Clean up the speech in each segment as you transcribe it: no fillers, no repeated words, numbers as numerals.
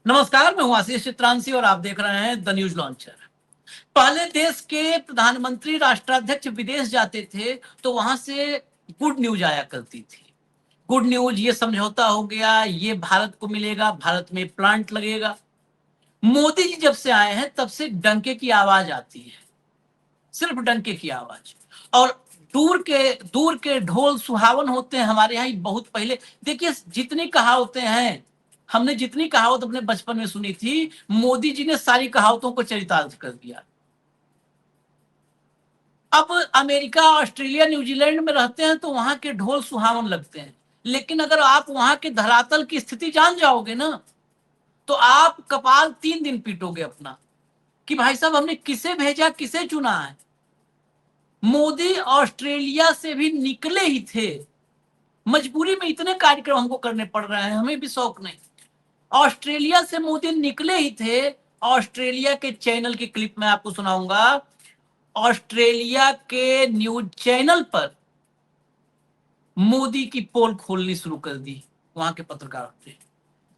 नमस्कार, मैं हूं आशीष चित्रांशी और आप देख रहे हैं द न्यूज लॉन्चर। पहले देश के प्रधानमंत्री राष्ट्राध्यक्ष विदेश जाते थे तो वहां से गुड न्यूज आया करती थी। गुड न्यूज, ये समझौता हो गया, ये भारत को मिलेगा, भारत में प्लांट लगेगा। मोदी जी जब से आए हैं तब से डंके की आवाज आती है, सिर्फ डंके की आवाज। और दूर के ढोल सुहावन होते हैं हमारे यहाँ बहुत पहले। देखिए, जितनी कहावतें हैं, हमने जितनी कहावत अपने बचपन में सुनी थी, मोदी जी ने सारी कहावतों को चरितार्थ कर दिया। अब अमेरिका, ऑस्ट्रेलिया, न्यूजीलैंड में रहते हैं तो वहां के ढोल सुहावन लगते हैं, लेकिन अगर आप वहां के धरातल की स्थिति जान जाओगे ना, तो आप कपाल 3 दिन पीटोगे अपना कि भाई साहब हमने किसे भेजा, किसे चुना है। मोदी ऑस्ट्रेलिया से भी निकले ही थे, मजबूरी में इतने कार्यक्रम हमको करने पड़ रहे हैं, हमें भी शौक नहीं। ऑस्ट्रेलिया से मोदी निकले ही थे। ऑस्ट्रेलिया के चैनल की क्लिप मैं आपको सुनाऊंगा। ऑस्ट्रेलिया के न्यूज चैनल पर मोदी की पोल खोलनी शुरू कर दी वहां के पत्रकारों ने।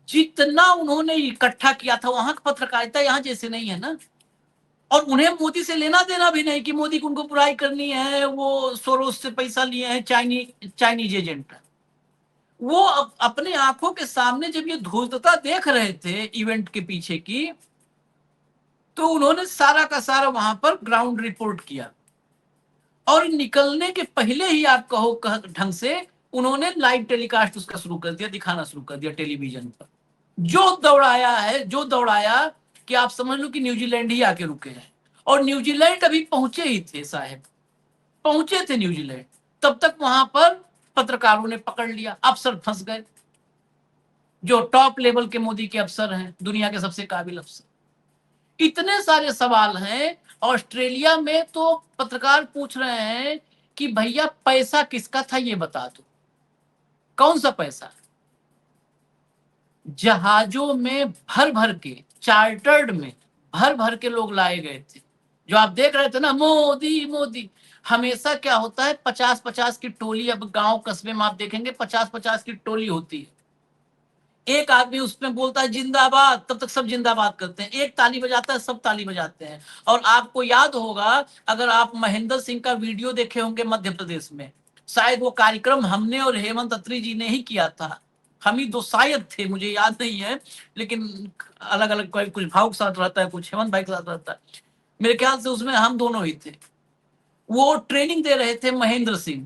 जितना उन्होंने इकट्ठा किया था, वहां की पत्रकारिता यहां जैसे नहीं है ना। और उन्हें मोदी से लेना देना भी नहीं कि मोदी को उनको बुराई करनी है, वो सोरोस से पैसा लिए हैं, चाइनीज एजेंट। वो अपने आंखों के सामने जब ये धूर्तता देख रहे थे इवेंट के पीछे की, तो उन्होंने सारा का सारा वहां पर ग्राउंड रिपोर्ट किया। और निकलने के पहले ही आप कहो ढंग से उन्होंने लाइव टेलीकास्ट उसका शुरू कर दिया, दिखाना शुरू कर दिया टेलीविजन पर। जो दौड़ाया कि आप समझ लो कि न्यूजीलैंड ही आके रुके हैं। और न्यूजीलैंड अभी पहुंचे ही थे साहब, पहुंचे थे न्यूजीलैंड, तब तक वहां पर पत्रकारों ने पकड़ लिया, अफसर फंस गए, जो टॉप लेवल के मोदी के अफसर हैं, दुनिया के सबसे काबिल अफसर। इतने सारे सवाल हैं। ऑस्ट्रेलिया में तो पत्रकार पूछ रहे हैं कि भैया पैसा किसका था, ये बता दो, कौन सा पैसा। जहाजों में भर भर के, चार्टर्ड में भर भर के लोग लाए गए थे। जो आप देख रहे थे ना, मोदी मोदी, हमेशा क्या होता है, 50-50 की टोली। अब गांव कस्बे में आप देखेंगे 50-50 की टोली होती है। एक आदमी उसमें बोलता है जिंदाबाद, तब तक सब जिंदाबाद करते हैं। एक ताली बजाता है, सब ताली बजाते हैं। और आपको याद होगा, अगर आप महेंद्र सिंह का वीडियो देखे होंगे मध्य प्रदेश में, शायद वो कार्यक्रम हमने और हेमंत अत्री जी ने ही किया था। हम ही दो शायद थे, मुझे याद नहीं है, लेकिन अलग अलग कुछ भाव के साथ रहता है, कुछ हेमंत भाई के साथ रहता है। मेरे ख्याल से उसमें हम दोनों ही थे। वो ट्रेनिंग दे रहे थे महेंद्र सिंह,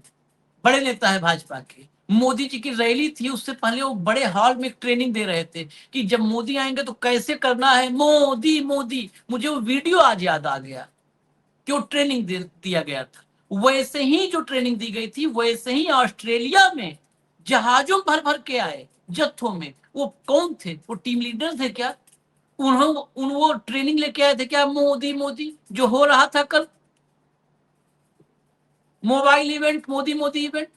बड़े नेता है भाजपा के। मोदी जी की रैली थी, उससे पहले वो बड़े हॉल में ट्रेनिंग दे रहे थे कि जब मोदी आएंगे तो कैसे करना है, मोदी मोदी। मुझे वो वीडियो आज याद आ गया कि वो ट्रेनिंग दिया गया था। वैसे ही जो ट्रेनिंग दी गई थी, वैसे ही ऑस्ट्रेलिया में जहाजों भर भर के आए जत्थों में। वो कौन थे, वो टीम लीडर थे क्या? वो ट्रेनिंग लेके आए थे क्या? मोदी मोदी जो हो रहा था कल, mobile event, Modi Modi event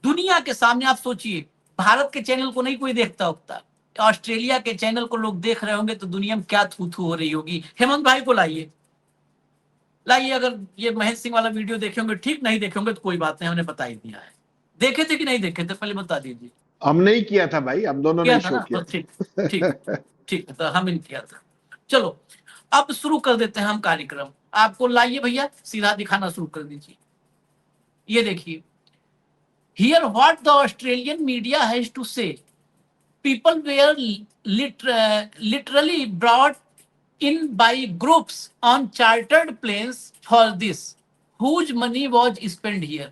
दुनिया के सामने। आप सोचिए, भारत के चैनल को नहीं कोई देखता होता, ऑस्ट्रेलिया के चैनल को लोग देख रहे होंगे तो दुनिया में क्या थू थू हो रही होगी। हेमंत भाई को लाइए लाइए, अगर ये महेश सिंह वाला वीडियो देखे होंगे, ठीक नहीं देखे होंगे तो कोई बात नहीं, हमने बता ही दिया है। देखे थे कि नहीं देखे थे, पहले बता दीजिए। हमने ही किया था भाई, हम दोनों किया ने था शो ना, किया तो ठीक ठीक था। ठीक है, तो हम ही किया था। चलो, अब शुरू कर देते हैं हम कार्यक्रम। आपको लाइए भैया, सीधा दिखाना शुरू कर दीजिए। ये देखिए, here what the Australian media has to say. People were literally brought in by groups on chartered planes for this. Whose money was spent here?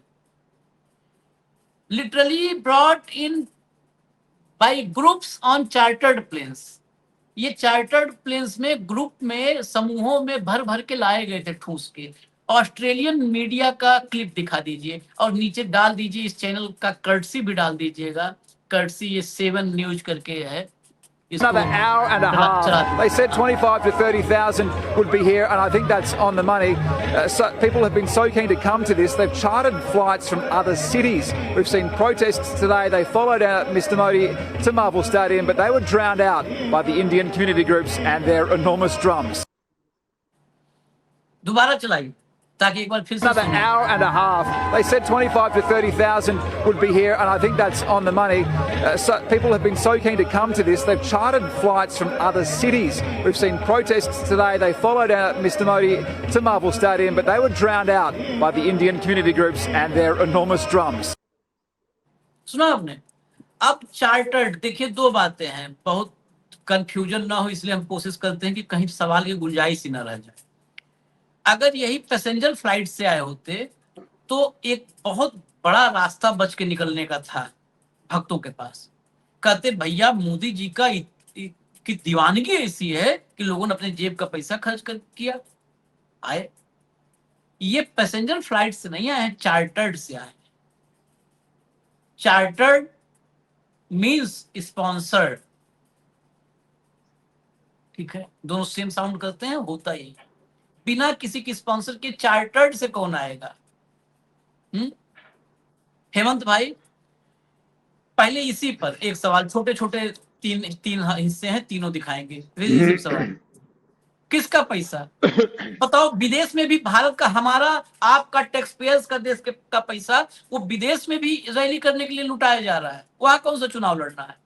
Literally brought in by groups on chartered planes. ये chartered planes में, group में, समूहों में भर भर के लाए गए थे ठूस के। ऑस्ट्रेलियन मीडिया का क्लिप दिखा दीजिए और नीचे डाल दीजिए, इस चैनल का कर्टसी भी डाल दीजिएगा। कर्टसी ये 7 न्यूज करके है। Another hour and a half. They said 25 to 30,000 would be here, and I think that's on the money. So people have been so keen to come to this, they've chartered flights from other cities. We've seen protests today. They followed out Mr Modi to Marvel Stadium, but they were drowned out by the Indian community groups and their enormous drums. दोबारा चलाइए, ताकि एक बार फिर से Another सुने। hour and a half. They said 25 to 30,000 would be here, and I think that's on the money. So people have been so keen to come to this, they've chartered flights from other cities. We've seen protests today. They followed out Mr Modi to Marvel Stadium, but they were drowned out by the Indian community groups and their enormous drums. सुना आपने? अब chartered, देखिए दो बातें हैं, बहुत confusion ना हो इसलिए हम कोशिश करते हैं कि कहीं सवाल की गुंजाइश ही ना रह जाए। अगर यही पैसेंजर फ्लाइट से आए होते तो एक बहुत बड़ा रास्ता बच के निकलने का था भक्तों के पास। कहते भैया मोदी जी का की दीवानगी ऐसी है कि लोगों ने अपने जेब का पैसा खर्च कर किया आए। ये पैसेंजर फ्लाइट से नहीं आए हैं, चार्टर्ड से आए। चार्टर्ड मीन्स स्पॉन्सर्ड, ठीक है, दोनों सेम साउंड करते हैं, होता ही। बिना किसी की स्पॉन्सर के चार्टर्ड से कौन आएगा? हेमंत भाई, पहले इसी पर एक सवाल, छोटे छोटे तीन हिस्से हैं, तीनों दिखाएंगे। फिर सवाल, किसका पैसा? बताओ, विदेश में भी भारत का, हमारा आपका टैक्स पेयर्स का देश का पैसा वो विदेश में भी रैली करने के लिए लुटाया जा रहा है। वहां कौन सा चुनाव लड़ना है?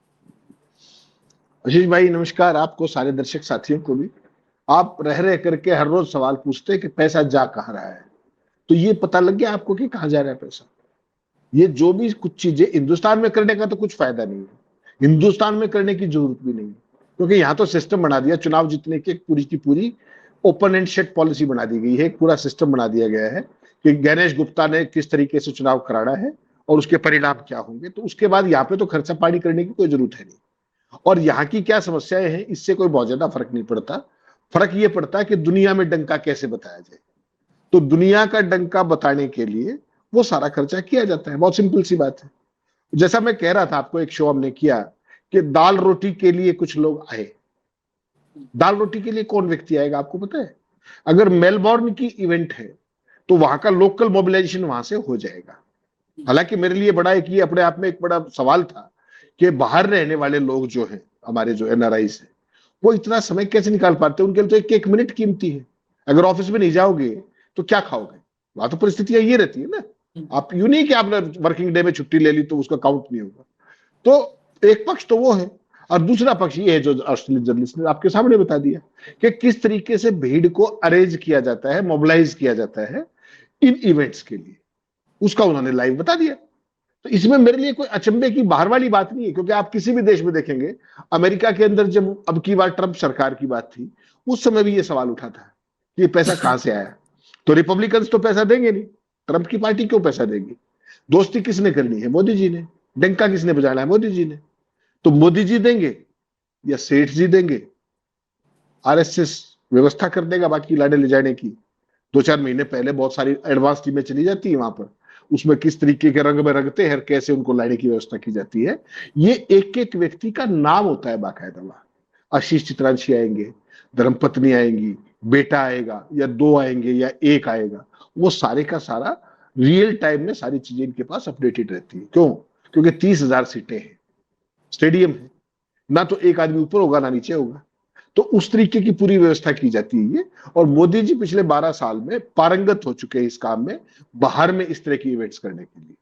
आशीष भाई नमस्कार, आपको, सारे दर्शक साथियों को भी। आप रह करके हर रोज सवाल पूछते हैं कि पैसा जा कहाँ रहा है, तो ये पता लग गया आपको कि कहाँ जा रहा है पैसा। ये जो भी कुछ चीजें हिंदुस्तान में करने का तो कुछ फायदा नहीं है, हिंदुस्तान में करने की जरूरत भी नहीं है, क्योंकि यहाँ तो सिस्टम बना दिया चुनाव जीतने की, पूरी की पूरी ओपन एंड शट पॉलिसी बना दी गई है। एक पूरा सिस्टम बना दिया गया है कि गणेश गुप्ता ने किस तरीके से चुनाव कराना है और उसके परिणाम क्या होंगे। तो उसके बाद यहाँ पे तो खर्चा पानी करने की कोई जरूरत है नहीं। और यहाँ की क्या समस्याएं हैं, इससे कोई बहुत ज्यादा फर्क नहीं पड़ता। फर्क ये पड़ता है कि दुनिया में डंका कैसे बताया जाए। तो दुनिया का डंका बताने के लिए वो सारा खर्चा किया जाता है। बहुत सिंपल सी बात है। जैसा मैं कह रहा था आपको, एक शो हमने किया कि दाल रोटी के लिए कुछ लोग आए। दाल रोटी के लिए कौन व्यक्ति आएगा आपको पता है? अगर मेलबोर्न की इवेंट है तो वहां का लोकल मोबिलाइजेशन वहां से हो जाएगा। हालांकि मेरे लिए बड़ा एक, ये अपने आप में एक बड़ा सवाल था कि बाहर रहने वाले लोग जो हैं, हमारे जो एनआरआईज हैं, वो इतना समय कैसे निकाल पाते हैं? उनके लिए तो एक एक मिनट कीमती है। अगर ऑफिस में नहीं जाओगे तो क्या खाओगे? वहां तो परिस्थितियां ये रहती है ना। आप यूं नहीं कि आपने वर्किंग डे में छुट्टी ले ली तो उसका काउंट नहीं होगा। तो एक पक्ष तो वो है, और दूसरा पक्ष ये है जो ऑस्ट्रेलियन जर्नलिस्ट ने आपके सामने बता दिया कि किस तरीके से भीड़ को अरेंज किया जाता है, मोबिलाइज किया जाता है इन इवेंट्स के लिए। उसका उन्होंने लाइव बता दिया। तो इसमें मेरे लिए कोई अचंभे की बाहर वाली बात नहीं है, क्योंकि आप किसी भी देश में देखेंगे, अमेरिका के अंदर जब अब की बार ट्रंप सरकार की बात थी, उस समय भी ये सवाल उठा था कि ये पैसा कहां से आया। तो रिपब्लिकन्स तो पैसा देंगे नहीं, ट्रंप की पार्टी क्यों पैसा देगी? दोस्ती किसने करनी है? मोदी जी ने। डंका किसने बजाना है? मोदी जी ने। तो मोदी जी देंगे या सेठ जी देंगे? आरएसएस व्यवस्था कर देगा बाकी लाने ले जाने की। 2-4 महीने पहले बहुत सारी एडवांस टीमें चली जाती है वहां पर, उसमें किस तरीके के रंग में रंगते हैं, कैसे उनको लाने की व्यवस्था की जाती है। ये एक एक व्यक्ति का नाम होता है बाकायदा। वहां आशीष चित्रांशी आएंगे, धर्मपत्नी आएंगी, बेटा आएगा या 2 आएंगे या 1 आएगा, वो सारे का सारा रियल टाइम में सारी चीजें इनके पास अपडेटेड रहती है। क्यों? क्योंकि 30,000 सीटें हैं, स्टेडियम है, ना तो एक आदमी ऊपर होगा ना नीचे होगा। तो उस तरीके की पूरी व्यवस्था की जाती है। और मोदी जी पिछले 12 साल में पारंगत हो चुके हैं इस काम में, बाहर में इस तरह की इवेंट्स करने के लिए।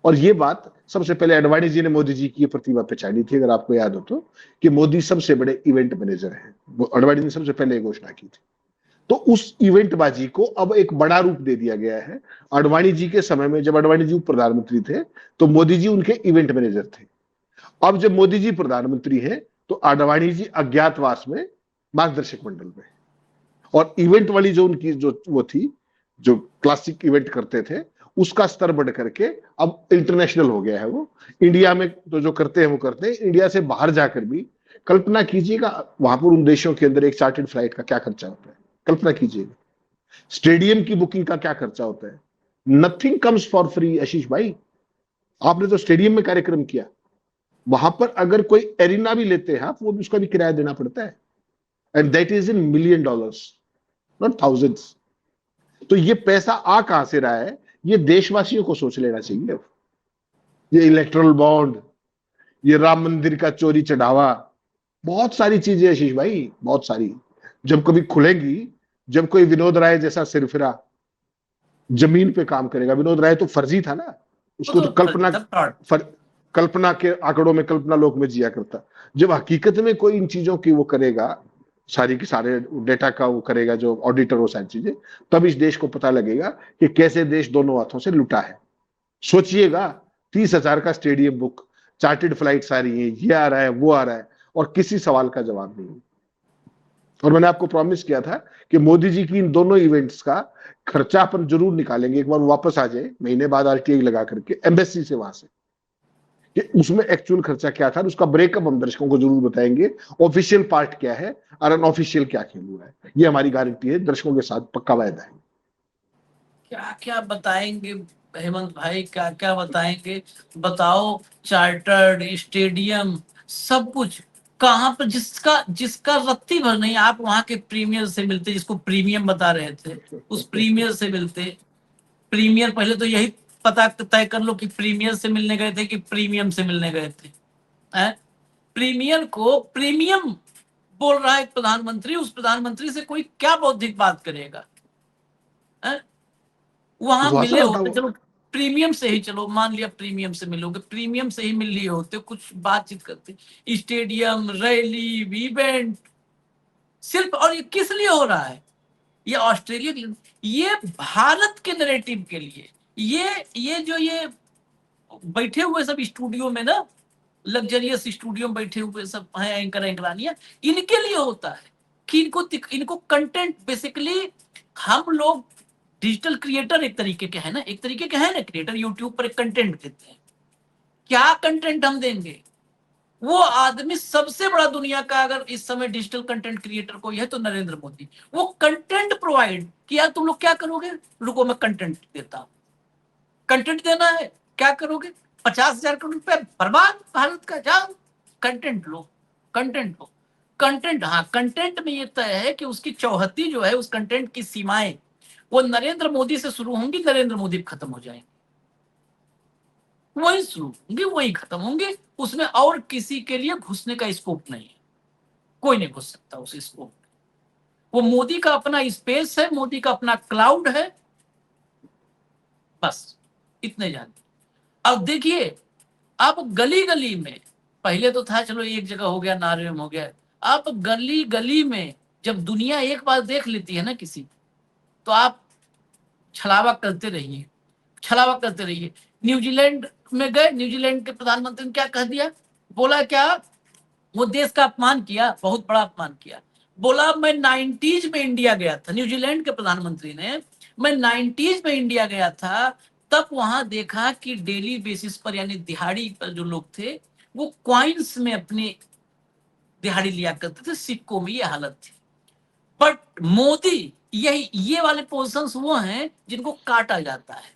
और ये बात सबसे पहले अडवाणी जी ने मोदी जी की प्रतिभा पहचानी थी, अगर आपको याद हो तो, कि मोदी सबसे बड़े इवेंट मैनेजर हैं। अडवाणी ने सबसे पहले घोषणा की थी। तो उस इवेंटबाजी को अब एक बड़ा रूप दे दिया गया है। अडवाणी जी के समय में, जब अडवाणी जी प्रधानमंत्री थे, तो मोदी जी उनके इवेंट मैनेजर थे। अब जब मोदी जी प्रधानमंत्री हैं तो अडवाणी जी अज्ञातवास में मार्गदर्शक मंडल में। और इवेंट वाली जो उनकी जो वो थी, जो क्लासिक इवेंट करते थे, उसका स्तर बढ़ करके अब इंटरनेशनल हो गया है। वो इंडिया में तो जो करते हैं वो करते हैं, इंडिया से बाहर जाकर भी कल्पना कीजिएगा वहां पर उन देशों के अंदर एक चार्टर्ड फ्लाइट का क्या खर्चा होता है। कल्पना कीजिएगा स्टेडियम की बुकिंग का क्या खर्चा होता है। नथिंग कम्स फॉर फ्री आशीष भाई। आपने तो स्टेडियम में कार्यक्रम किया, वहां पर अगर कोई एरिना भी लेते हैं आप, वो भी उसका भी किराया देना पड़ता है। And that is in $1 million, not thousands. तो ये पैसा आ कहां से रहा है, ये देशवासियों को सोच लेना चाहिए। ये इलेक्ट्रल बॉन्ड, ये राम मंदिर का चोरी चढ़ावा, बहुत सारी चीजें आशीष भाई, बहुत सारी। जब कभी खुलेंगी, जब कोई विनोद राय जैसा सिरफिरा जमीन पे काम करेगा। विनोद राय तो फर्जी था ना, उसको तो कल्पना के आंकड़ों में, कल्पना लोक में जिया करता। जब हकीकत में कोई इन चीजों की वो करेगा, सारी की सारे डेटा का वो करेगा, जो ऑडिटर हो सारी चीजें, तब इस देश को पता लगेगा कि कैसे देश दोनों हाथों से लुटा है। सोचिएगा, 30,000 का स्टेडियम बुक, चार्टेड फ्लाइट्स आ रही है, ये आ रहा है, वो आ रहा है, और किसी सवाल का जवाब नहीं। और मैंने आपको प्रॉमिस किया था कि मोदी जी की इन दोनों इवेंट्स का खर्चा अपन जरूर निकालेंगे, एक बार वापस आ जाए महीने बाद आरटीआई लगा करके एम्बेसी से, वहां से, कि उसमें एक्चुअल खर्चा क्या था, उसका ब्रेकअप हम दर्शकों को जरूर बताएंगे। ऑफिशियल पार्ट क्या है और अनऑफिशियल क्या खेल हुआ है, ये हमारी गारंटी है, दर्शकों के साथ पक्का वायदा है। क्या क्या बताएंगे हेमंत भाई, क्या क्या बताएंगे? बताओ, चार्टर्ड स्टेडियम सब कुछ कहाँ पर, जिसका रत्ती भर नहीं, आप वहां के प्रीमियर से मिलते, जिसको प्रीमियम बता रहे थे, उस प्रीमियर से मिलते। प्रीमियर, पहले तो यही पता तय कर लो कि प्रीमियर से मिलने गए थे कि प्रीमियम से मिलने गए थे। प्रीमियर को प्रीमियम बोल रहा है एक प्रधानमंत्री, उस प्रधानमंत्री से कोई क्या बौद्धिक बात करेगा? वहां मिले होते, चलो प्रीमियम से ही, चलो मान लिया प्रीमियम से मिलोगे, प्रीमियम से ही मिल लिए होते, कुछ बातचीत करते। स्टेडियम, रैली, इवेंट सिर्फ, और ये किस लिए हो रहा है? ये ऑस्ट्रेलिया के लिए, ये भारत के नैरेटिव के लिए। ये जो ये बैठे हुए सब स्टूडियो में ना, लग्जरियस स्टूडियो में बैठे हुए सब हैं एंकर एंकरानिया, इनके लिए होता है कि इनको कंटेंट, बेसिकली हम लोग डिजिटल क्रिएटर एक तरीके के हैं ना, क्रिएटर, यूट्यूब पर एक कंटेंट देते हैं। क्या कंटेंट हम देंगे? वो आदमी सबसे बड़ा दुनिया का, अगर इस समय डिजिटल कंटेंट क्रिएटर कोई है तो नरेंद्र मोदी। वो कंटेंट प्रोवाइड किया, तुम लोग क्या करोगे? रुको मैं कंटेंट देता हूं। कंटेंट देना है, क्या करोगे? 50,000 करोड़ रुपए बर्बाद भारत का, जाओ कंटेंट लो, कंटेंट लो। कंटेंट, हाँ, कंटेंट में ये तय है कि उसकी चौहद्दी जो है, उस कंटेंट की सीमाएं, वो नरेंद्र मोदी से शुरू होंगी, नरेंद्र मोदी खत्म हो जाएंगे, वही शुरू होंगे, वही खत्म होंगे। उसमें और किसी के लिए घुसने का स्कोप नहीं है, कोई नहीं घुस सकता उस स्कोप में। वो मोदी का अपना स्पेस है, मोदी का अपना क्लाउड है, बस इतने जानते। अब देखिए, अब गली गली में, पहले तो था चलो एक जगह हो गया, नारे में हो गया, अब गली गली में जब दुनिया एक बार देख लेती है ना किसी, तो आप छलावा करते रहिए, छलावा करते रहिए। न्यूजीलैंड में गए, न्यूजीलैंड के प्रधानमंत्री ने क्या कह दिया? बोला क्या? वो देश का अपमान किया, बहुत बड़ा अपमान किया। बोला मैं 90s में इंडिया गया था, न्यूजीलैंड के प्रधानमंत्री ने, मैं 90s में इंडिया गया था, तब वहां देखा कि डेली बेसिस पर, यानी दिहाड़ी पर जो लोग थे, वो क्वाइंस में अपने दिहाड़ी लिया करते थे, सिक्कों में, ये हालत थी। बट मोदी, ये वाले पोजीशंस वो हैं जिनको काटा जाता है।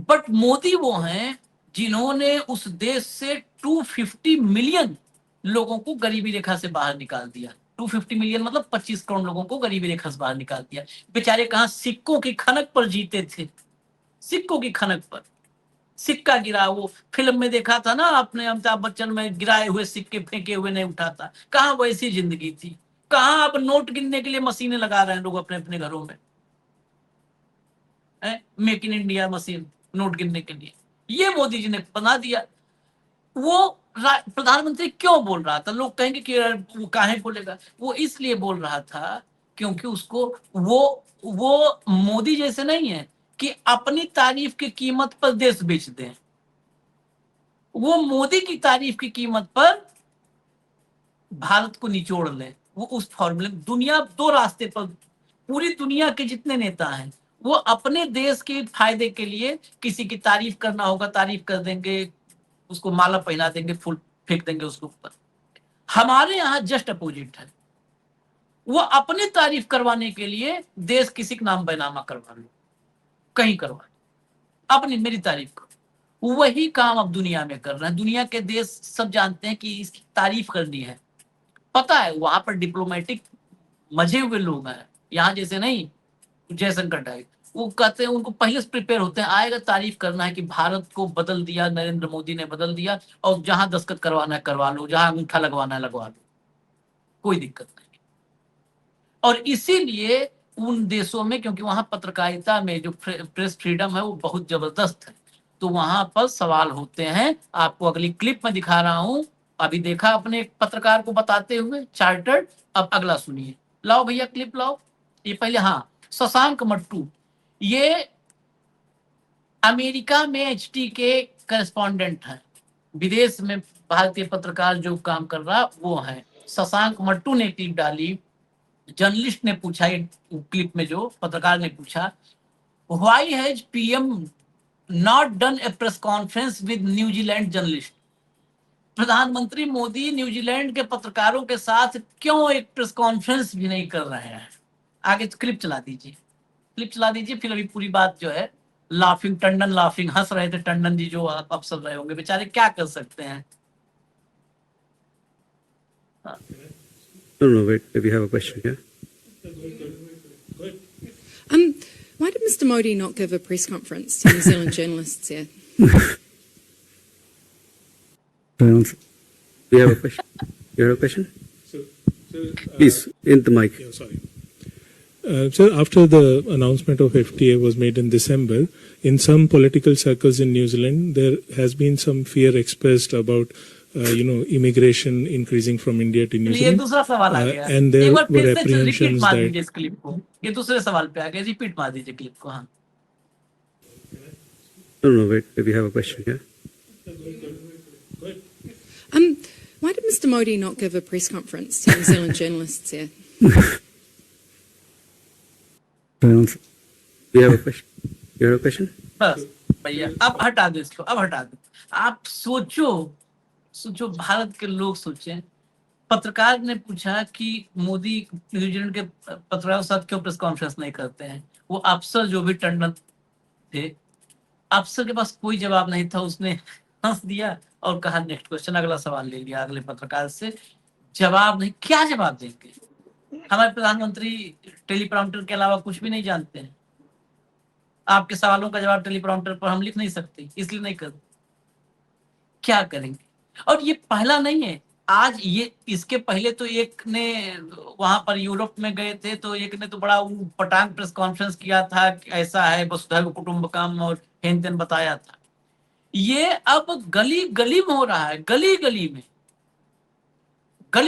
बट मोदी वो हैं जिन्होंने उस देश से 250 मिलियन लोगों को गरीबी रेखा से बाहर निकाल दिया। 250 मिलियन मतलब 25 करोड़ लोगों को गरीबी रेखा से बाहर निकाल दिया। बेचारे कहां सिक्कों की खनक पर जीते थे, सिक्कों की खनक पर। सिक्का गिरा, वो फिल्म में देखा था ना आपने, अमिताभ बच्चन में गिराए हुए सिक्के फेंके हुए नहीं उठाता, कहां वैसी जिंदगी थी? कहां अब नोट गिनने के लिए मशीनें लगा रहे हैं लोग अपने अपने घरों में, make in India machine note गिनने के लिए, ये मोदी जी ने बना दिया। वो प्रधानमंत्री क्यों बोल रहा था? लोग कहेंगे कि वो काहे बोलेगा, वो इसलिए बोल रहा था क्योंकि उसको वो मोदी जैसे नहीं है कि अपनी तारीफ की कीमत पर देश बेच दें। वो मोदी की तारीफ की कीमत पर भारत को निचोड़ ले। वो उस फॉर्मूले, दुनिया दो रास्ते पर, पूरी दुनिया के जितने नेता हैं वो अपने देश के फायदे के लिए किसी की तारीफ करना होगा, तारीफ कर देंगे, उसको माला पहना देंगे, फूल फेंक देंगे उसके ऊपर। हमारे यहाँ जस्ट अपोजिट है, वो अपनी तारीफ करवाने के लिए देश किसी का नाम बैनामा करवा लो, कहीं करवा लो, अपनी मेरी तारीफ करो। वही काम अब दुनिया में कर रहे हैं। दुनिया के देश सब जानते हैं कि इसकी तारीफ करनी है, पता है वहां पर डिप्लोमेटिक मजे हुए लोग हैं, यहाँ जैसे नहीं। जयशंकर टाइप, वो कहते हैं, उनको पहले से प्रिपेयर होते हैं, आएगा तारीफ करना है कि भारत को बदल दिया, नरेंद्र मोदी ने बदल दिया, और जहां दस्तखत करवाना है करवा लो, जहां अंगूठा लगवाना है लगवा लो, कोई दिक्कत नहीं। और इसीलिए उन देशों में, क्योंकि वहां पत्रकारिता में जो प्रेस फ्रीडम है वो बहुत जबरदस्त है, तो वहां पर सवाल होते हैं। आपको अगली क्लिप में दिखा रहा हूं। अभी देखा अपने एक पत्रकार को बताते हुए चार्टर्ड, अब अगला सुनिए। लाओ भैया क्लिप लाओ। ये पहले, हाँ, शशांक मट्टू, ये अमेरिका में एचटी के करेस्पॉन्डेंट हैं, विदेश में भारतीय पत्रकार जो काम कर रहा वो है। शशांक मट्टू ने क्लिप डाली। जर्नलिस्ट ने पूछा, ये क्लिप में जो पत्रकार ने पूछा, why has PM not done A press conference with New Zealand journalist. प्रधानमंत्री मोदी न्यूजीलैंड के पत्रकारों के साथ क्यों एक प्रेस कॉन्फ्रेंस भी नहीं कर रहे हैं। आगे क्लिप चला दीजिए, क्लिप चला दीजिए। फिर अभी पूरी बात जो है, लाफिंग टंडन, लाफिंग हंस रहे थे टंडन जी, जो अफसर रहे होंगे बेचारे, क्या कर सकते हैं। No, wait. If you have a question, yeah. Why did Mr. Modi not give a press conference to New Zealand journalists here? You have a question? You have a question? Please, in the mic. Yeah, sorry. Sir, after the announcement of FTA was made in December, in some political circles in New Zealand, there has been some fear expressed about, immigration increasing from India to New ये Zealand. दूसरा सवाल आ गया। And there एक बार were फिर से repeat apprehensions मार that दीजिए इस क्लिप को। ये दूसरे सवाल पे आ गया, रिपीट मार दीजिए क्लिप को। हाँ, No, wait. If you have a question, yeah. Why did Mr. Modi not give a press conference to New Zealand journalists here? You have a question? You have a question? बस भैया, अब हटा दो इसको, अब हटा दो। आप सोचो भारत के लोग सोचें। पत्रकार ने पूछा कि मोदी न्यूजीलैंड के पत्रकारों के साथ क्यों प्रेस कॉन्फ्रेंस नहीं करते हैं। वो अफसर जो भी टंडन थे, अफसर के पास कोई जवाब नहीं था, उसने हंस दिया और कहा नेक्स्ट क्वेश्चन, अगला सवाल ले लिया अगले पत्रकार से। जवाब नहीं, क्या जवाब देंगे। हमारे प्रधानमंत्री टेलीप्रॉम्प्टर के अलावा कुछ भी नहीं जानते हैं। आपके सवालों का जवाब टेलीप्रॉम्प्टर पर हम लिख नहीं सकते, इसलिए नहीं करते। क्या करेंगे। और ये पहला नहीं है, आज ये इसके पहले तो एक ने वहां पर यूरोप में गए थे, तो एक ने तो बड़ा पटांग प्रेस कॉन्फ्रेंस किया था कि ऐसा है, वसुधैव कुटुंबकम और हेन तेन बताया था। ये अब गली गली में हो रहा है, गली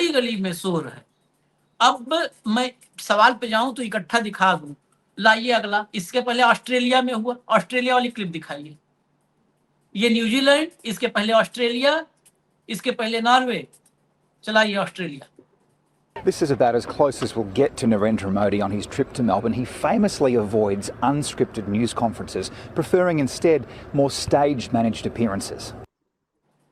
गली में शोर है। अब मैं सवाल पे जाऊं तो इकट्ठा दिखा दूं। लाइए अगला। इसके पहले ऑस्ट्रेलिया में हुआ, ऑस्ट्रेलिया वाली क्लिप दिखाइए। ये न्यूजीलैंड, इसके पहले ऑस्ट्रेलिया, इसके पहले नॉर्वे। चलाइए Australia. This is about as close as we'll get to Narendra Modi on his trip to Melbourne. He famously avoids unscripted news conferences, preferring instead more staged managed appearances.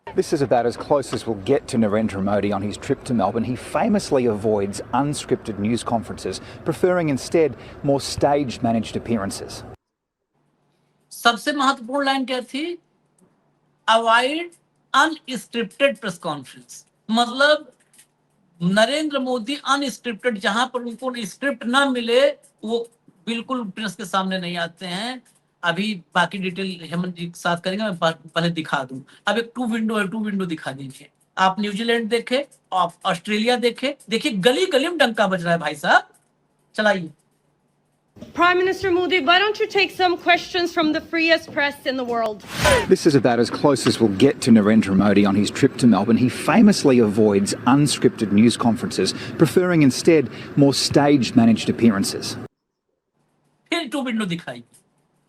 This is about as close as we'll get to Narendra Modi on his trip to Melbourne. He famously avoids unscripted news conferences, preferring instead more staged managed appearances. सबसे महत्वपूर्ण line क्या थी? Avoid unscripted press conference. मतलब Narendra Modi unscripted, जहां पर उनको script ना मिले वो बिल्कुल प्रेस के सामने नहीं आते हैं। अभी बाकी डिटेल हेमंत जी के साथ करेंगे, मैं पहले दिखा दूं। अब एक टू विंडो दिखा दीजिए। आप न्यूजीलैंड देखे, आप ऑस्ट्रेलिया देखे, देखिए गली गली में डंका बज रहा है भाई साहब। चलाइए। Prime Minister Modi, why don't you take some questions from the freest press in the world? This is about as close as we'll get to Narendra Modi on his trip to Melbourne. He famously avoids unscripted news conferences, preferring instead more staged managed appearances. फिर to window दिखाइए,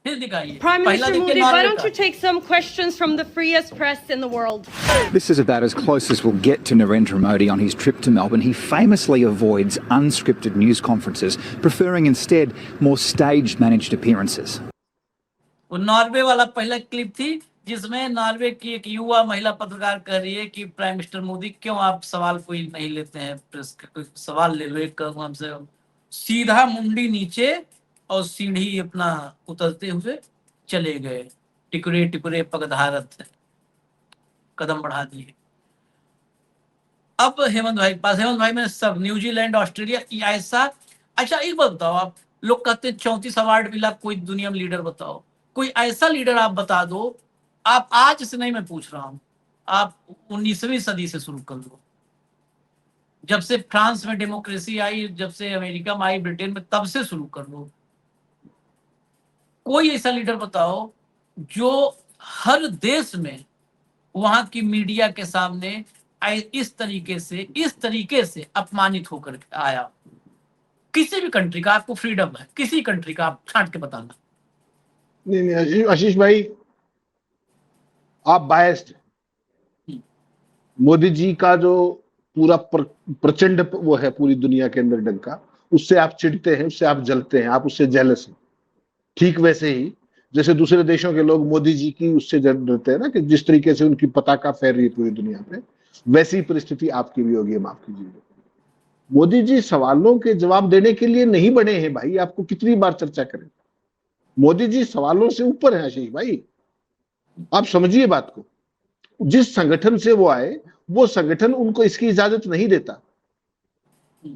फिर दिखाइए। Prime पहला Minister देखिए Modi, why Norway don't का। you take some questions from the freest press in the world? This is about as close as we'll get to Narendra Modi on his trip to Melbourne. He famously avoids unscripted news conferences, preferring instead more staged managed appearances. वो Norway वाला पहला clip थी, जिसमें Norway की एक युवा महिला पत्रकार कह रही है कि प्राइम मिनिस्टर मोदी क्यों आप सवाल कोई नहीं लेते हैं, प्रेस का कोई सवाल ले लो एक हमसे। सीधा मुंडी नीचे और सीढ़ी अपना उतरते हुए चले गए, टिकुरे टिकुरे पगधारत कदम बढ़ा दिए। अब हेमंत भाई पास, हेमंत भाई में सब न्यूजीलैंड ऑस्ट्रेलिया ऐसा। अच्छा एक बात बताओ, आप लोग कहते हैं 34 अवार्ड मिला, कोई दुनिया में लीडर बताओ, कोई ऐसा लीडर आप बता दो। आप आज से नहीं, मैं पूछ रहा हूं, आप 19वीं सदी से शुरू कर लो। जब से फ्रांस में डेमोक्रेसी आई, जब से अमेरिका में आई, ब्रिटेन में, तब से शुरू कर लो। कोई ऐसा लीडर बताओ जो हर देश में वहां की मीडिया के सामने इस तरीके से अपमानित होकर आया। किसी भी कंट्री का आपको फ्रीडम है, किसी कंट्री का आप छांट के बताना। नहीं, आशीष भाई आप बायस्ड। मोदी जी का जो पूरा प्रचंड वो है पूरी दुनिया के अंदर डंका, उससे आप चिढ़ते हैं, उससे आप जलते हैं, आप उससे जेलस हैं। ठीक वैसे ही जैसे दूसरे देशों के लोग मोदी जी की उससे डरते हैं ना, कि जिस तरीके से उनकी पताका फैल रही है पूरी दुनिया पे, वैसी परिस्थिति आपकी भी होगी, माफ कीजिएगा। मोदी जी सवालों के जवाब देने के लिए नहीं बने हैं भाई, आपको कितनी बार चर्चा करें। मोदी जी सवालों से ऊपर है आशीष भाई, आप समझिए बात को। जिस संगठन से वो आए, वो संगठन उनको इसकी इजाजत नहीं देता।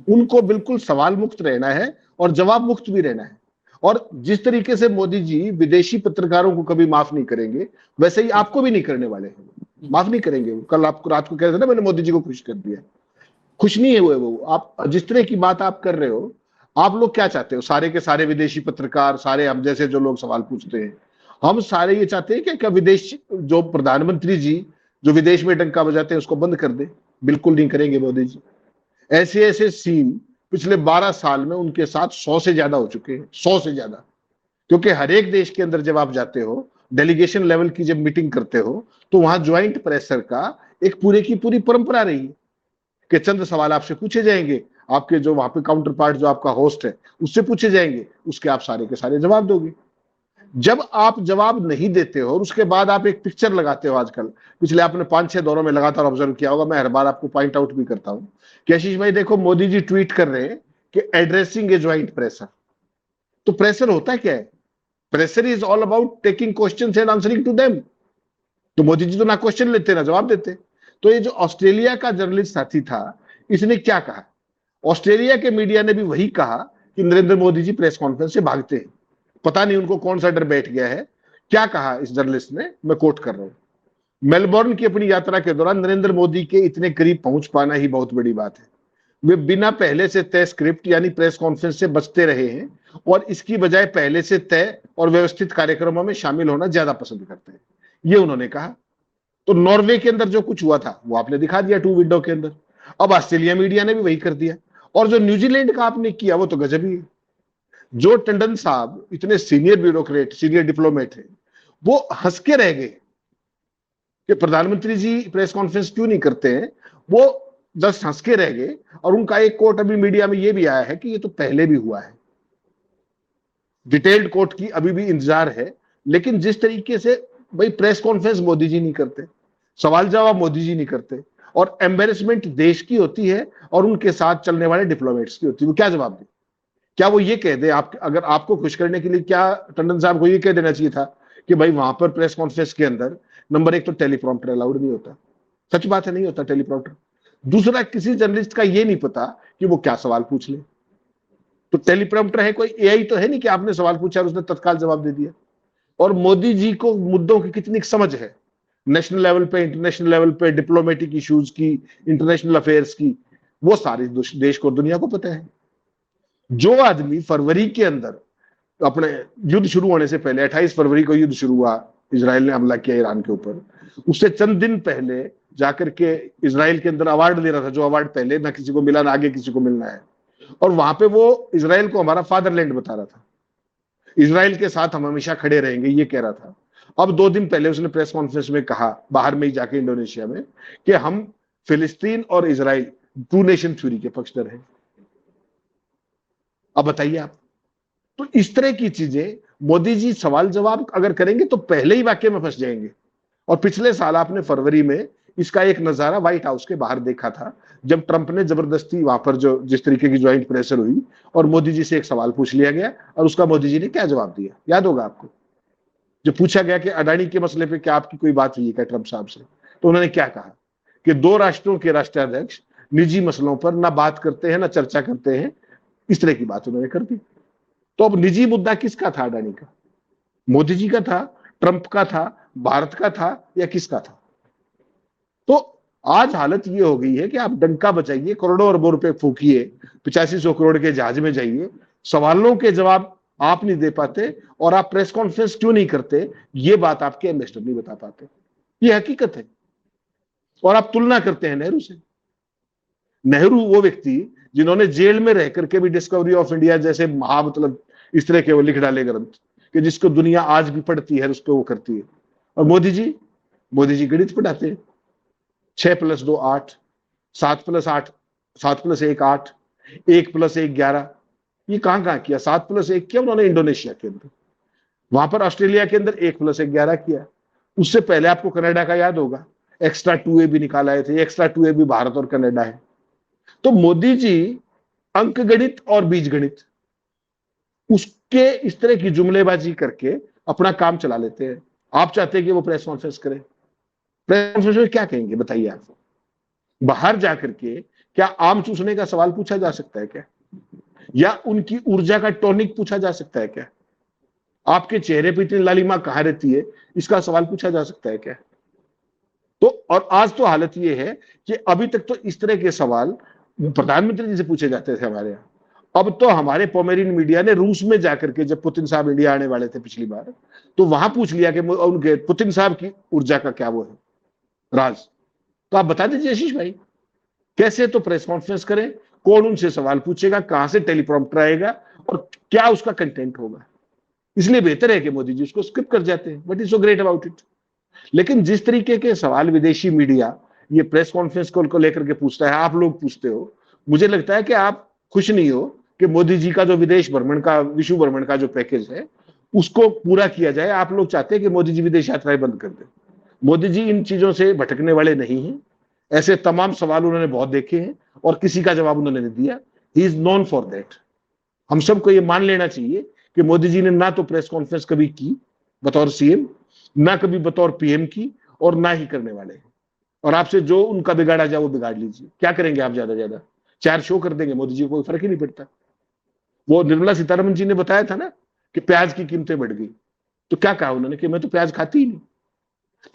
उनको बिल्कुल सवाल मुक्त रहना है और जवाब मुक्त भी रहना है। और जिस तरीके से मोदी जी विदेशी पत्रकारों को कभी माफ नहीं करेंगे, वैसे ही आपको भी नहीं करने वाले हैं, माफ नहीं करेंगे। कल आपको रात को कह रहे थे ना, मैंने मोदी जी को खुश कर दिया। खुश नहीं है वो। आप जिस तरह की बात आप कर रहे हो, आप लोग क्या चाहते हो? सारे के सारे विदेशी पत्रकार, सारे हम जैसे जो लोग सवाल पूछते हैं, हम सारे ये चाहते हैं कि क्या विदेश जो प्रधानमंत्री जी जो विदेश में डंका बजाते हैं उसको बंद कर दे? बिल्कुल नहीं करेंगे मोदी जी। ऐसे ऐसे सीन पिछले 12 साल में उनके साथ 100 से ज्यादा हो चुके हैं, 100 से ज्यादा। क्योंकि हर एक देश के अंदर जब आप जाते हो, डेलीगेशन लेवल की जब मीटिंग करते हो, तो वहां ज्वाइंट प्रेशर का एक पूरे की पूरी परंपरा रही है कि चंद सवाल आपसे पूछे जाएंगे, आपके जो वहां पे काउंटर पार्ट जो आपका होस्ट है उससे पूछे जाएंगे, उसके आप सारे के सारे जवाब दोगे। जब आप जवाब नहीं देते हो और उसके बाद आप एक पिक्चर लगाते हो, आजकल पिछले आपने 5-6 दौरों में लगातार ऑब्जर्व किया होगा, मैं हर बार आपको पॉइंट आउट भी करता हूं कि आशीष भाई देखो, मोदी जी ट्वीट कर रहे हैं कि एड्रेसिंग ए ज्वाइंट प्रेशर। तो प्रेशर होता क्या है? Pressure is all about taking questions and answering to them. तो मोदी जी तो ना क्वेश्चन लेते ना जवाब देते। तो ये जो ऑस्ट्रेलिया का जर्नलिस्ट साथी था, इसने क्या कहा? ऑस्ट्रेलिया के मीडिया ने भी वही कहा कि नरेंद्र मोदी जी प्रेस कॉन्फ्रेंस से भागते हैं। पता नहीं उनको कौन सा डर बैठ गया है। क्या कहा इस जर्नलिस्ट ने, मैं कोट कर रहा हूं, मेलबोर्न की अपनी यात्रा के दौरान नरेंद्र मोदी के इतने करीब पहुंच पाना ही बहुत बड़ी बात है। वे बिना पहले से तय स्क्रिप्ट यानी प्रेस कॉन्फ्रेंस से बचते रहे हैं और इसकी बजाय पहले से तय और व्यवस्थित कार्यक्रमों में शामिल होना ज्यादा पसंद करते हैं, ये उन्होंने कहा। तो नॉर्वे के अंदर जो कुछ हुआ था वो आपने दिखा दिया 2 विंडो के अंदर। अब ऑस्ट्रेलिया मीडिया ने भी वही कर दिया। और जो न्यूजीलैंड का आपने किया वो तो गजब ही है। जो टंडन साहब इतने सीनियर ब्यूरोक्रेट, सीनियर डिप्लोमेट है, वो हंस के रह गए कि प्रधानमंत्री जी प्रेस कॉन्फ्रेंस क्यों नहीं करते हैं। वो जस्ट हंस के रह गए। और उनका एक कोट अभी मीडिया में ये भी आया है कि ये तो पहले भी हुआ है। डिटेल्ड कोट की अभी भी इंतजार है। लेकिन जिस तरीके से भाई प्रेस कॉन्फ्रेंस मोदी जी नहीं करते, सवाल जवाब मोदी जी नहीं करते, और एम्बेरसमेंट देश की होती है और उनके साथ चलने वाले डिप्लोमेट्स की होती है, वो क्या जवाब दे? क्या वो ये कह दे? आप अगर आपको खुश करने के लिए क्या टंडन साहब को ये कह देना चाहिए था कि भाई वहां पर प्रेस कॉन्फ्रेंस के अंदर नंबर 1 तो टेलीप्रॉम्प्टर अलाउड नहीं होता। सच बात है, नहीं होता टेलीप्रॉम्प्टर। दूसरा, किसी जर्नलिस्ट का ये नहीं पता कि वो क्या सवाल पूछ ले। तो टेलीप्रॉम्प्टर है, कोई एआई तो है नहीं कि आपने सवाल पूछा और उसने तत्काल जवाब दे दिया। और मोदी जी को मुद्दों की कितनी समझ है, नेशनल लेवल पे, इंटरनेशनल लेवल पे, डिप्लोमेटिक इश्यूज की, इंटरनेशनल अफेयर्स की, वो सारी देश को, दुनिया को पता है। जो आदमी फरवरी के अंदर अपने युद्ध शुरू होने से पहले, 28 फरवरी को युद्ध शुरू हुआ, इजराइल ने हमला किया ईरान के ऊपर, उससे चंद दिन पहले जाकर के इजराइल के अंदर अवार्ड ले रहा था, जो अवार्ड पहले ना किसी को मिला ना आगे किसी को मिलना है। और वहां पे वो इजराइल को हमारा फादरलैंड बता रहा था, इजराइल के साथ हम हमेशा खड़े रहेंगे, ये कह रहा था। अब 2 दिन पहले उसने प्रेस कॉन्फ्रेंस में कहा, बाहर में ही जाके इंडोनेशिया में, कि हम फिलिस्तीन और इजराइल 2 नेशन थ्योरी के पक्षधर हैं। अब बताइए आप। तो इस तरह की चीजें मोदी जी सवाल जवाब अगर करेंगे तो पहले ही वाक्य में फंस जाएंगे। और पिछले साल आपने फरवरी में इसका एक नजारा व्हाइट हाउस के बाहर देखा था, जब ट्रंप ने जबरदस्ती वहां पर जो जिस तरीके की ज्वाइंट प्रेशर हुई और मोदी जी से एक सवाल पूछ लिया गया और उसका मोदी जी ने क्या जवाब दिया, याद होगा आपको। जो पूछा गया कि अडानी के मसले पे क्या आपकी कोई बात हुई है क्या ट्रंप साहब से, तो उन्होंने क्या कहा कि 2 राष्ट्रों के राष्ट्राध्यक्ष निजी मसलों पर ना बात करते हैं ना चर्चा करते हैं, इस तरह की बात उन्होंने कर दी। तो अब निजी मुद्दा किसका था? अडानी का, मोदी जी का था, ट्रंप का था, भारत का था, या किसका था? तो आज हालत ये हो गई है कि आप डंका बजाइए, करोड़ों अरबों रुपए फूकिए, 8500 करोड़ के जहाज में जाइए, सवालों के जवाब आप नहीं दे पाते, और आप प्रेस कॉन्फ्रेंस क्यों नहीं करते, ये बात आपके एम्बेसडर नहीं बता पाते। ये हकीकत है। और आप तुलना करते हैं नेहरू से। नेहरू वो व्यक्ति जिन्होंने जेल में रह करके भी डिस्कवरी ऑफ इंडिया जैसे मतलब इस तरह के वो लिख डाले ग्रंथ कि जिसको दुनिया आज भी पढ़ती है, उसको वो करती है। और मोदी जी गणित पढ़ाते हैं, 6 + 2 8, 7 + 8, 7 + 1 8, 1 + 1 11। ये कहां किया? 7 + 1 किया उन्होंने इंडोनेशिया के अंदर, वहां पर ऑस्ट्रेलिया के अंदर 1 + 1 11 किया। उससे पहले आपको कनाडा का याद होगा, एक्स्ट्रा 2A भी निकालाए थे, एक्स्ट्रा 2A भी भारत और कनाडा है। तो मोदी जी अंक गणित और बीज गणित उसके इस तरह की जुमलेबाजी करके अपना काम चला लेते हैं। आप चाहते हैं कि वो प्रेस कॉन्फ्रेंस करें, प्रेस कॉन्फ्रेंस में क्या कहेंगे बताइए आप? बाहर जाकर के क्या आम चूसने का सवाल पूछा जा सकता है क्या? या उनकी ऊर्जा का टॉनिक पूछा जा सकता है क्या? आपके चेहरे पर इतनी लालिमा कहां रहती है, इसका सवाल पूछा जा सकता है क्या? तो और आज तो हालत ये है कि अभी तक तो इस तरह के सवाल प्रधानमंत्री जी से पूछे जाते थे हमारे यहाँ। अब तो हमारे पोमेरियन मीडिया ने रूस में जाकर के, जब पुतिन साहब इंडिया आने वाले थे पिछली बार, तो वहां पूछ लिया कि उनके पुतिन साहब की ऊर्जा का क्या वो है राज। तो आप बता दीजिए आशीष भाई, कैसे तो प्रेस कॉन्फ्रेंस करें, कौन उनसे सवाल पूछेगा, कहां से टेलीप्रॉम्प्टर आएगा और क्या उसका कंटेंट होगा। इसलिए बेहतर है कि मोदी जी उसको स्किप कर जाते हैं। What is so great about it? लेकिन जिस तरीके के सवाल विदेशी मीडिया ये प्रेस कॉन्फ्रेंस को लेकर के पूछता है, आप लोग पूछते हो, मुझे लगता है कि आप खुश नहीं हो कि मोदी जी का जो विदेश भ्रमण का, विश्व भ्रमण का जो पैकेज है उसको पूरा किया जाए। आप लोग चाहते हैं कि मोदी जी विदेश यात्राएं बंद कर दें। मोदी जी इन चीजों से भटकने वाले नहीं हैं। ऐसे तमाम सवाल उन्होंने बहुत देखे हैं और किसी का जवाब उन्होंने नहीं दिया। He is known for that. हम सबको ये मान लेना चाहिए कि मोदी जी ने ना तो प्रेस कॉन्फ्रेंस कभी की बतौर सीएम, ना कभी बतौर पीएम की, और ना ही करने वाले हैं। और आपसे जो उनका बिगाड़ा जाए वो बिगाड़ लीजिए। क्या करेंगे आप? ज्यादा 4 शो कर देंगे, मोदी जी को कोई फर्क ही नहीं पड़ता। वो निर्मला सीतारमण जी ने बताया था ना कि प्याज की कीमतें बढ़ गई, तो क्या कहा उन्होंने कि मैं तो प्याज खाती ही नहीं।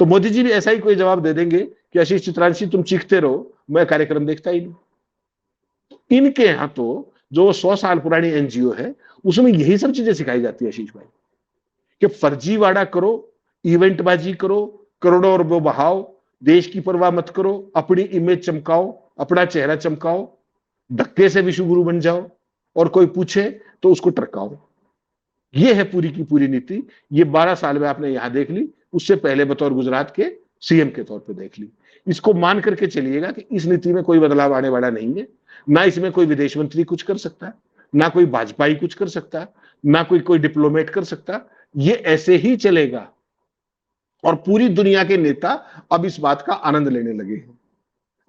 तो मोदी जी भी ऐसा ही कोई जवाब दे देंगे कि आशीष चित्रांशी तुम चीखते रहो, मैं कार्यक्रम देखता ही नहीं। इनके यहां तो जो 100 साल पुरानी एनजीओ है उसमें यही सब चीजें सिखाई जाती है आशीष भाई, कि फर्जीवाड़ा करो, इवेंटबाजी करो, करोड़ों अरबों बहाओ, देश की परवाह मत करो, अपनी इमेज चमकाओ, अपना चेहरा चमकाओ, धक्के से विश्व गुरु बन जाओ, और कोई पूछे तो उसको टरकाओ। ये है पूरी की पूरी नीति। ये 12 साल में आपने यहां देख ली, उससे पहले बतौर गुजरात के सीएम के तौर पे देख ली। इसको मान करके चलिएगा कि इस नीति में कोई बदलाव आने वाला नहीं है। ना इसमें कोई विदेश मंत्री कुछ कर सकता, ना कोई भाजपाई कुछ कर सकता, ना कोई डिप्लोमेट कर सकता। ये ऐसे ही चलेगा और पूरी दुनिया के नेता अब इस बात का आनंद लेने लगे हैं।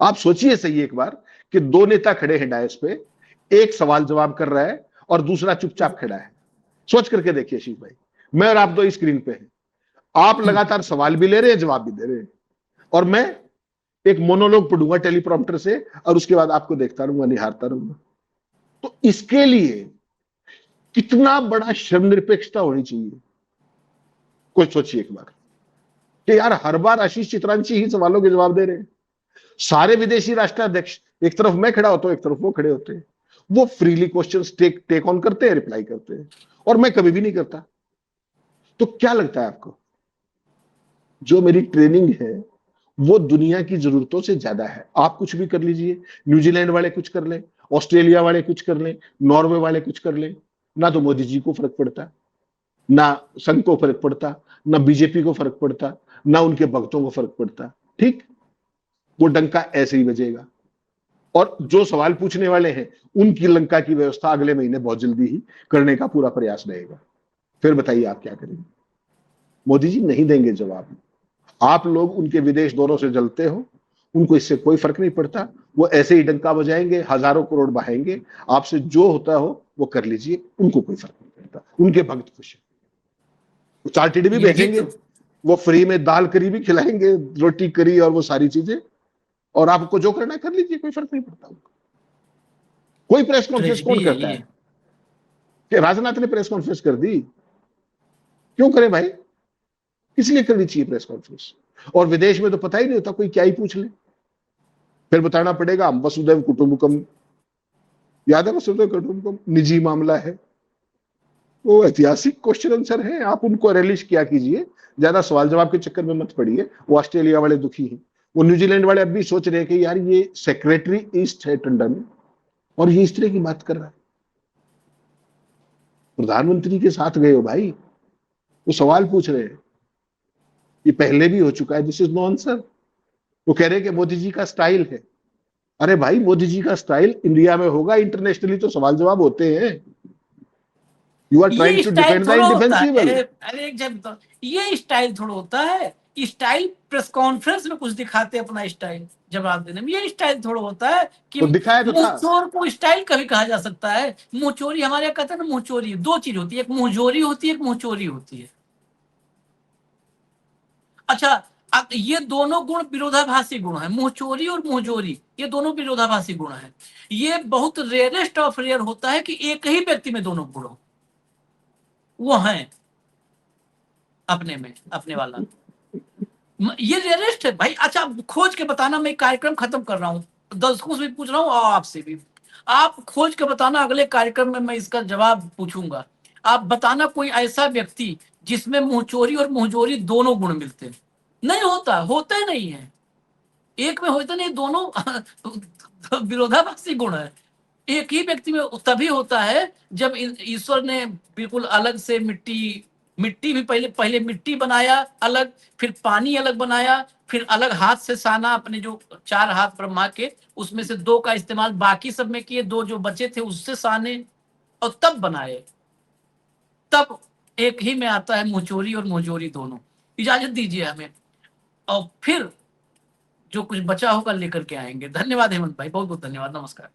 आप सोचिए सही एक बार कि 2 नेता खड़े हैं डायस पे, एक सवाल जवाब कर रहा है और दूसरा चुपचाप खड़ा है। सोच करके देखिए आशीष भाई, मैं और आप 2 स्क्रीन पे हैं। आप लगातार सवाल भी ले रहे हैं, जवाब भी दे रहे हैं, और मैं एक मोनोलॉग पढ़ूंगा टेलीप्रॉम्प्टर से और उसके बाद आपको देखता रहूंगा, निहारता रहूंगा। तो इसके लिए कितना बड़ा श्रमनिरपेक्षता होनी चाहिए, कोई सोचिए एक बार कि यार हर बार आशीष चित्रांशी ही सवालों के जवाब दे रहे हैं। सारे विदेशी राष्ट्राध्यक्ष, एक तरफ मैं खड़ा होता हूं, एक तरफ वो खड़े होते हैं, वो फ्रीली क्वेश्चंस टेक ऑन करते हैं, रिप्लाई करते हैं, और मैं कभी भी नहीं करता। तो क्या लगता है आपको, जो मेरी ट्रेनिंग है वो दुनिया की जरूरतों से ज्यादा है। आप कुछ भी कर लीजिए, न्यूजीलैंड वाले कुछ कर लें, ऑस्ट्रेलिया वाले कुछ कर लें, नॉर्वे वाले कुछ कर लें, ना तो मोदी जी को फर्क पड़ता, ना संघ को फर्क पड़ता, ना बीजेपी को फर्क पड़ता, ना उनके भक्तों को फर्क पड़ता। ठीक, वो डंका ऐसे ही बजेगा। और जो सवाल पूछने वाले हैं उनकी लंका की व्यवस्था अगले महीने बहुत जल्दी ही करने का पूरा प्रयास रहेगा। फिर बताइए आप क्या करेंगे? मोदी जी नहीं देंगे जवाब। आप लोग उनके विदेश दौरों से जलते हो, उनको इससे कोई फर्क नहीं पड़ता। वो ऐसे ही डंका बजाएंगे, हजारों करोड़ बहाएंगे, आपसे जो होता हो वो कर लीजिए, उनको कोई फर्क नहीं पड़ता। उनके भक्त खुश है, चार्टेड भी भेजेंगे, वो फ्री में दाल करी भी खिलाएंगे, रोटी करी और वो सारी चीजें, और आपको जो करना है कर लीजिए, कोई फर्क नहीं पड़ता उनको। कोई प्रेस कॉन्फ्रेंस कौन करता है? कि राजनाथ ने प्रेस कॉन्फ्रेंस कर दी, क्यों करें भाई? इसलिए करनी चाहिए प्रेस कॉन्फ्रेंस। और विदेश में तो पता ही नहीं होता, कोई क्या ही पूछ ले। फिर बताना पड़ेगा हम वसुधैव कुटुंबकम, याद है वसुधैव कुटुंबकम निजी मामला है, वो ऐतिहासिक क्वेश्चन आंसर है, आप उनको रिलीज किया कीजिए, ज्यादा सवाल जवाब के चक्कर में मत पड़िए। वो ऑस्ट्रेलिया वाले दुखी हैं, वो न्यूजीलैंड वाले अब भी सोच रहे हैं कि यार ये सेक्रेटरी ईस्ट है टंडन और ये इस तरह की बात कर रहा है, प्रधानमंत्री के साथ गए हो भाई, वो सवाल पूछ रहे हैं, ये पहले भी हो चुका है, दिस इज नो आंसर। वो कह रहे हैं कि मोदी जी का स्टाइल है, अरे भाई मोदी जी का स्टाइल इंडिया में होगा, इंटरनेशनली तो सवाल जवाब होते हैं। You are trying to defend the indefensible. अरे एक जब ये स्टाइल थोड़ा होता है, स्टाइल प्रेस कॉन्फ्रेंस में कुछ दिखाते हैं अपना स्टाइल जवाब देने में, ये स्टाइल थोड़ा होता है कि तो दिखाया तो था। मुंहचोर को स्टाइल कभी कहा जा सकता है। मुंहचोरी हमारे यहाँ कहते हैं ना, मुंहचोरी दो चीज होती है, एक मुंहजोरी होती है, एक मुंहचोरी होती है। अच्छा, अब ये दोनों गुण विरोधाभासी गुण है, मुंहचोरी और मुंहजोरी, ये दोनों विरोधाभासी गुण है। ये बहुत रेयरेस्ट ऑफ रेयर होता है कि एक ही व्यक्ति में दोनों गुण हो, वो है अपने में अपने वाला, ये रेयरेस्ट है भाई। अच्छा, खोज के बताना, मैं कार्यक्रम खत्म कर रहा हूँ, दर्शकों से भी पूछ रहा हूँ और आपसे भी, आप खोज के बताना, अगले कार्यक्रम में मैं इसका जवाब पूछूंगा। आप बताना कोई ऐसा व्यक्ति जिसमें मुंहचोरी और मुंहजोरी दोनों गुण मिलते हैं। नहीं होता, होता ही नहीं है, एक में होता नहीं, दोनों विरोधाभासी गुण है। एक ही व्यक्ति में तभी होता है जब ईश्वर ने बिल्कुल अलग से मिट्टी भी पहले मिट्टी बनाया अलग, फिर पानी अलग बनाया, फिर अलग हाथ से साना, अपने जो 4 हाथ ब्रह्मा के उसमें से 2 का इस्तेमाल बाकी सब में किए, 2 जो बचे थे उससे साने और तब बनाए, तब एक ही में आता है मुंहचोरी और मुंहजोरी दोनों। इजाजत दीजिए हमें, और फिर जो कुछ बचा होगा लेकर के आएंगे। धन्यवाद हेमंत भाई, बहुत बहुत धन्यवाद, नमस्कार।